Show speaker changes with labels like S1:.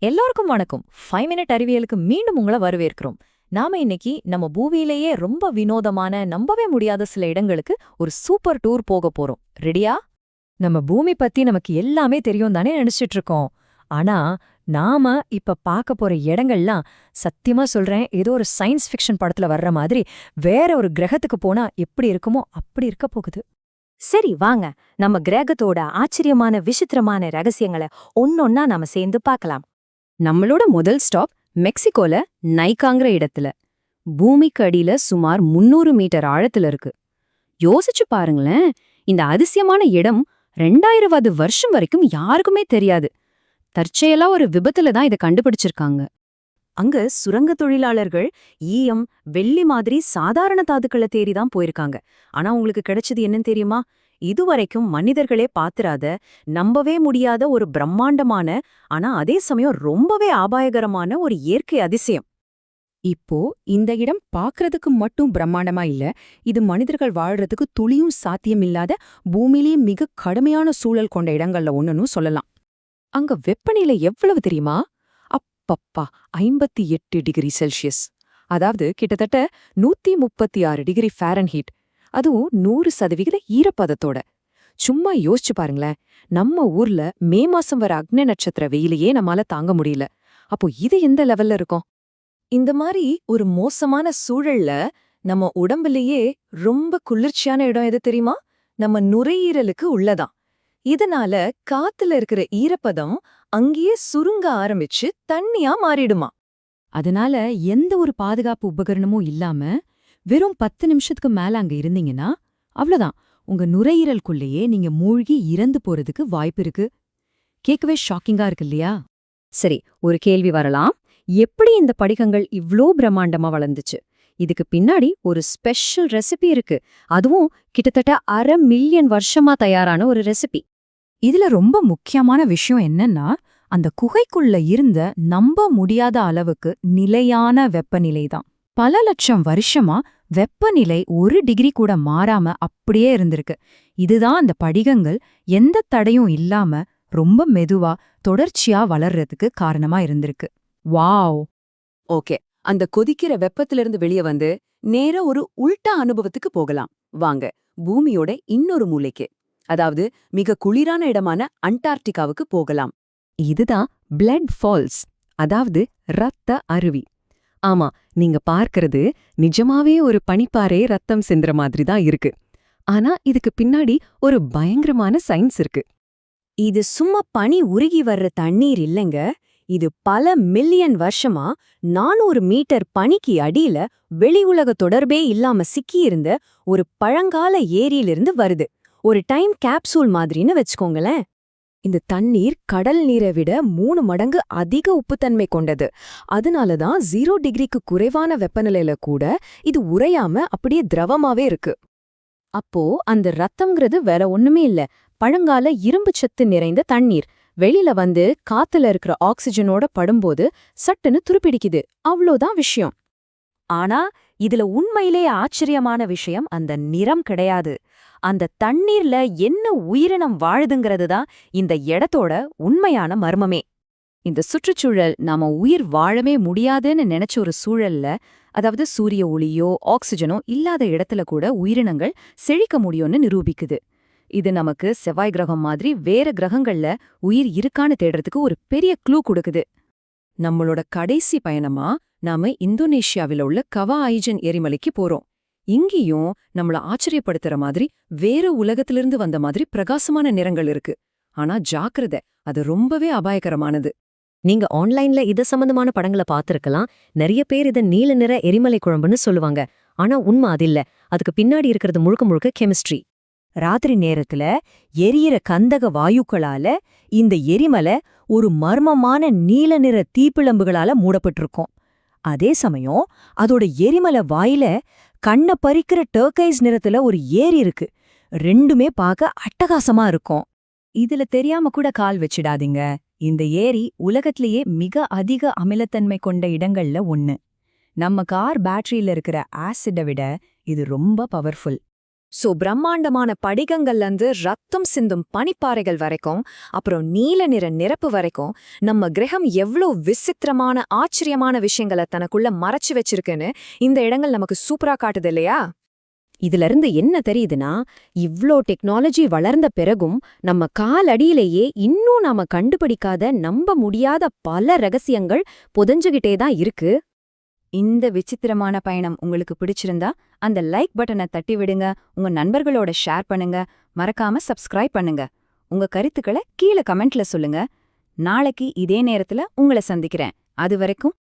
S1: எல்லாருக்கும் வணக்கம். 5 மினிட் அறிவியலுக்கு மீண்டும் உங்களை வரவேற்கிறோம். நாம இன்னைக்கு நம்ம பூமியிலேயே ரொம்ப வினோதமான நம்பவே முடியாத சில இடங்களுக்கு ஒரு சூப்பர் டூர் போக போறோம். ரெடியா? நம்ம பூமி பத்தி நமக்கு எல்லாமே தெரியும் தானே நினைச்சிட்டு இருக்கோம். ஆனா நாம இப்ப பார்க்க போற இடங்கள்லாம் சத்தியமா சொல்றேன், ஏதோ ஒரு சயின்ஸ் ஃபிக்ஷன் படத்துல வர்ற மாதிரி வேற ஒரு கிரகத்துக்கு போனா எப்படி இருக்குமோ அப்படி இருக்க போகுது.
S2: சரி வாங்க, நம்ம கிரகத்தோட ஆச்சரியமான விசித்திரமான ரகசியங்களை ஒன்னொன்னா நாம சேர்ந்து பார்க்கலாம். நம்மளோட முதல் ஸ்டாப் மெக்சிகோல நைக்காங்கிற இடத்துல. பூமிக்கு அடியில சுமார் 300 மீட்டர் ஆழத்துல இருக்கு. யோசிச்சு பாருங்களேன், இந்த அதிசயமான இடம் 2000வது வருஷம் வரைக்கும் யாருக்குமே தெரியாது. தற்செயலா ஒரு விபத்துல தான் இதை கண்டுபிடிச்சிருக்காங்க. அங்க சுரங்க தொழிலாளர்கள் ஈயம், வெள்ளி மாதிரி சாதாரண தாதுக்களை தேடிதான் போயிருக்காங்க. ஆனா உங்களுக்கு கிடைச்சது என்னன்னு தெரியுமா? இதுவரைக்கும் மனிதர்களே பாத்திராத, நம்பவே முடியாத ஒரு பிரம்மாண்டமான, ஆனா அதே சமயம் ரொம்பவே அபாயகரமான ஒரு இயற்கை அதிசயம். இப்போ இந்த இடம் பாக்குறதுக்கு மட்டும் பிரம்மாண்டமா இல்ல, இது மனிதர்கள் வாழ்றதுக்கு துளியும் சாத்தியமில்லாத பூமியிலேயே மிக கடுமையான சூழல் கொண்ட இடங்கள்ல ஒண்ணுன்னு சொல்லலாம். அங்க வெப்பநிலை எவ்வளவு தெரியுமா? அப்பப்பா, 58 டிகிரி செல்சியஸ். அதாவது கிட்டத்தட்ட 136 டிகிரி ஃபாரன்ஹீட். அதுவும் 100% ஈரப்பதத்தோட. சும்மா யோசிச்சு பாருங்களேன், நம்ம ஊர்ல மே மாசம் வர அக்னி நட்சத்திர வெயிலையே நம்மால தாங்க முடியல. அப்போ இது எந்த லெவல்ல இருக்கும்?
S1: இந்த மாதிரி ஒரு மோசமான சூழல்ல நம்ம உடம்புலயே ரொம்ப குளிர்ச்சியான இடம் எது தெரியுமா? நம்ம நுரையீரலுக்கு உள்ளதான். இதனால காத்துல இருக்கிற ஈரப்பதம் அங்கேயே சுருங்க ஆரம்பிச்சு தண்ணியா மாறிடுமா.
S2: அதனால எந்த ஒரு பாதுகாப்பு உபகரணமும் இல்லாம வெறும் 10 நிமிஷத்துக்கு மேல அங்க இருந்தீங்கன்னா அவ்வளவுதான், உங்க நுரையீரலுக்குள்ளேயே நீங்க மூழ்கி இறந்து போறதுக்கு வாய்ப்பு இருக்கு. கேட்கவே ஷாக்கிங்கா இருக்கு இல்லையா? சரி, ஒரு கேள்வி வரலாம். எப்படி இந்த படிகங்கள் இவ்ளோ பிரம்மாண்டமா வளர்ந்துச்சு? இதுக்கு பின்னாடி ஒரு ஸ்பெஷல் ரெசிபி இருக்கு. அதுவும் கிட்டத்தட்ட 1/2 மில்லியன் வருஷமா தயாரான ஒரு ரெசிபி. இதுல ரொம்ப முக்கியமான விஷயம் என்னன்னா, அந்த குகைக்குள்ள இருந்த நம்ப முடியாத அளவுக்கு நிலையான வெப்பநிலை தான். பல லட்சம் வருஷமா வெப்பநிலை 1 டிகிரி கூட மாறாம அப்படியே இருந்திருக்கு. இதுதான் அந்த படிகங்கள் எந்த தடையும் இல்லாம ரொம்ப மெதுவா தொடர்ச்சியா வளர்றதுக்கு காரணமா இருந்திருக்கு. வாவ்!
S3: ஓகே, அந்த கொதிக்கிற வெப்பத்திலிருந்து வெளியே வந்து நேரா ஒரு உல்டா அனுபவத்துக்கு போகலாம். வாங்க, பூமியோட இன்னொரு மூலைக்கு, அதாவது மிக குளிரான இடமான அண்டார்டிகாவுக்கு போகலாம்.
S2: இதுதான் பிளட் ஃபால்ஸ், அதாவது ரத்த அருவி. ஆமா, நீங்க பார்க்கறது நிஜமாவே ஒரு பனிப்பாறை ரத்தம் சிந்துற மாதிரி தான் இருக்கு. ஆனா இதுக்கு பின்னாடி ஒரு பயங்கரமான சயின்ஸ் இருக்கு.
S3: இது சும்மா பனி உருகி வர்ற தண்ணீர் இல்லைங்க. இது பல மில்லியன் வருஷமா 400 மீட்டர் பனிக்கு அடியில வெளி உலக தொடர்பே இல்லாம சிக்கியிருந்த ஒரு பழங்கால ஏரியிலிருந்து வருது. ஒரு டைம் கேப்சூல் மாதிரின்னு வச்சுக்கோங்களேன். இந்த தண்ணீர் கடல் நீரை விட 3 மடங்கு அதிக உப்புத்தன்மை கொண்டது. அதனாலதான் 0 டிகிரிக்கு குறைவான வெப்பநிலையில கூட இது உறையாம அப்படியே திரவமாவே இருக்கு. அப்போ அந்த ரத்தம்ங்கிறது வேற ஒண்ணுமே இல்ல, பழங்கால இரும்பு சத்து நிறைந்த தண்ணீர். வெளியில வந்து காத்துல இருக்கிற ஆக்சிஜனோட படும்போது சட்டுன்னு துருப்பிடிக்குது. அவ்வளோதான் விஷயம். ஆனா இதுல உண்மையிலே ஆச்சரியமான விஷயம் அந்த நிறம் கிடையாது. அந்த தண்ணீர்ல என்ன உயிரினம் வாழுதுங்கிறது தான் இந்த இடத்தோட உண்மையான மர்மமே. இந்த சுற்றுச்சூழல் நாம உயிர் வாழவே முடியாதுன்னு நினைச்ச ஒரு சூழல்ல, அதாவது சூரிய ஒளியோ ஆக்சிஜனோ இல்லாத இடத்துல கூட உயிரினங்கள் செழிக்க முடியும்னு நிரூபிக்குது. இது நமக்கு செவ்வாய் கிரகம் மாதிரி வேற கிரகங்கள்ல உயிர் இருக்கான்னு தேடுறதுக்கு ஒரு பெரிய க்ளூ கொடுக்குது. நம்மளோட கடைசி பயணமா நாம இந்தோனேஷியாவில உள்ள கவா ஐஜன் எரிமலைக்கு போறோம். இங்கேயும் நம்மள ஆச்சரியப்படுத்துற மாதிரி வேற உலகத்திலிருந்து வந்த மாதிரி பிரகாசமான நிறங்கள் இருக்கு. ஆனா ஜாக்கிரதை, அது ரொம்பவே அபாயகரமானது.
S2: நீங்க ஆன்லைன்ல இது சம்பந்தமான படங்களை பார்த்திருக்கலாம். நிறைய பேர் இதை நீல நிற எரிமலை குழம்புன்னு சொல்லுவாங்க. ஆனா உண்மை அதில்ல. அதுக்கு பின்னாடி இருக்கிறது முழுக்க முழுக்க கெமிஸ்ட்ரி. ராத்திரி நேரத்துல எரியிற கந்தக வாயுக்களால இந்த எரிமலை ஒரு மர்மமான நீல நிற தீப்பிழம்புகளால மூடப்பட்டிருக்கும். அதே சமயம் அதோட எரிமலை வாயில கண்ண பறிக்கிற டர்கைஸ் நிறத்துல ஒரு ஏரி இருக்கு. ரெண்டுமே பார்க்க அட்டகாசமா இருக்கும். இதுல தெரியாம கூட கால் வச்சிடாதீங்க. இந்த ஏரி உலகத்திலேயே மிக அதிக அமிலத்தன்மை கொண்ட இடங்கள்ல ஒண்ணு. நம்ம கார் பேட்டரியில இருக்கிற ஆசிட்டை விட இது ரொம்ப பவர்ஃபுல்.
S3: சோ பிரம்மாண்டமான படிகங்கள்ல இருந்து ரத்தம் சிந்தும் பனிப்பாறைகள் வரைக்கும், அப்புறம் நீல நிற நிரப்பு வரைக்கும் நம்ம கிரகம் எவ்ளோ விசித்திரமான ஆச்சரியமான விஷயங்களை தனக்குள்ள மறைச்சு வச்சிருக்குன்னு இந்த இடங்கள் நமக்கு சூப்பரா காட்டுது இல்லையா?
S2: இதுல இருந்து என்ன தெரியுதுன்னா, இவ்ளோ டெக்னாலஜி வளர்ந்த பிறகும் நம்ம காலடியிலேயே இன்னும் நாம கண்டுபிடிக்காத நம்ப முடியாத பல ரகசியங்கள் புதைஞ்சுகிட்டே தான் இருக்கு.
S3: இந்த விசித்திரமான பயணம் உங்களுக்கு பிடிச்சிருந்தா அந்த லைக் பட்டனை தட்டி விடுங்க, உங்க நண்பர்களோட ஷேர் பண்ணுங்க, மறக்காம சப்ஸ்கிரைப் பண்ணுங்க. உங்க கருத்துக்களை கீழே கமெண்ட்ல சொல்லுங்க. நாளைக்கு இதே நேரத்துல உங்களை சந்திக்கிறேன். அது வரைக்கும்